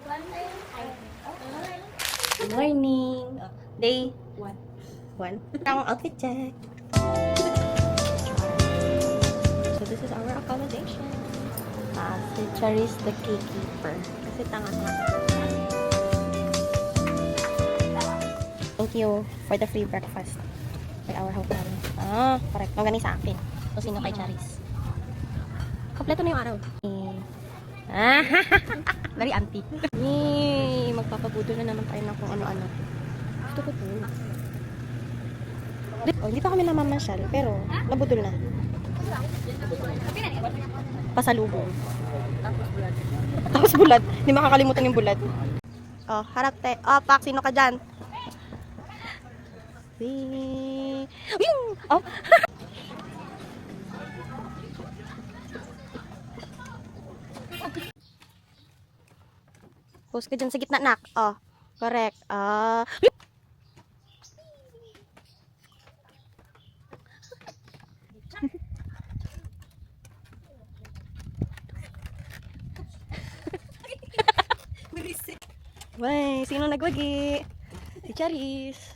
Good morning. Day 1. Ang outfit check. So this is our accommodation. Si Charis the cake keeper. Kasi tanga nga. Thank you for the free breakfast by our hotel. Correct. Ang gani sa akin. So sino kay Charis? Kompleto na yung araw. Very auntie. Yay! Magpapabudol na naman tayo ng kung ano-ano. Gusto ko po. Hindi pa kami namamasyal, pero nabudol na. Pasalubong. Tapos bulad. Hindi makakalimutan yung bulad. Harap te. Pak, sino ka dyan? Post ka dyan sa gitna, nak. Correct. Wey, sino nagwagi? Si Charis.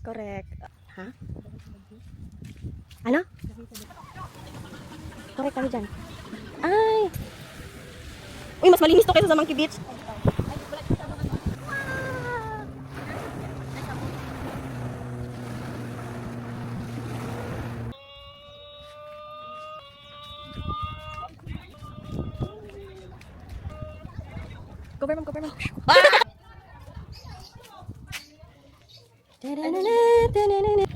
Correct. Ha? Ano? Correct kami dyan. Ay! Uy, mas malinis to kaysa sa Monkey Beach. Cover mom.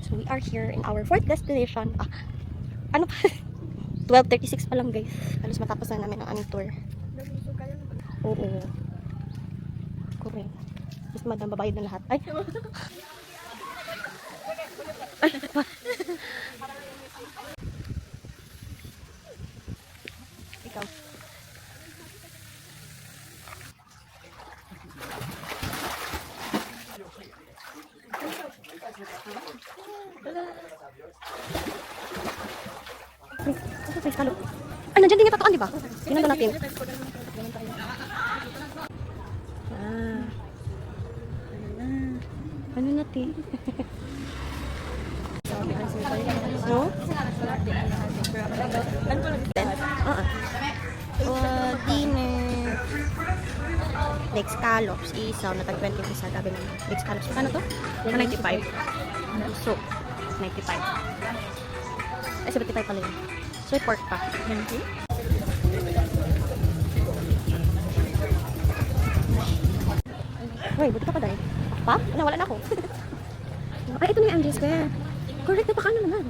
So we are here in our fourth destination. Ano pa? 12:36 pa lang, guys. Halos matapos na namin ang aming tour. Oo. Correct. Mas madam, babayad na lahat. Ay! Ikaw. Ano sa iskalo? Ay, nandiyan din yung tatuan, di ba? Tingnan ko natin. Ano natin? No? Dinner. Lake scallops. Isaw na tag 20 isa. Gabi naman. Lake scallops. Ano to? 95. So, 95. Ay, 75 pala yun. So, pork pa. Uy, buti ka pa dahil. Pa? Wala na ako. Ay, ito na yung MJ Square. Correct na pa ka naman.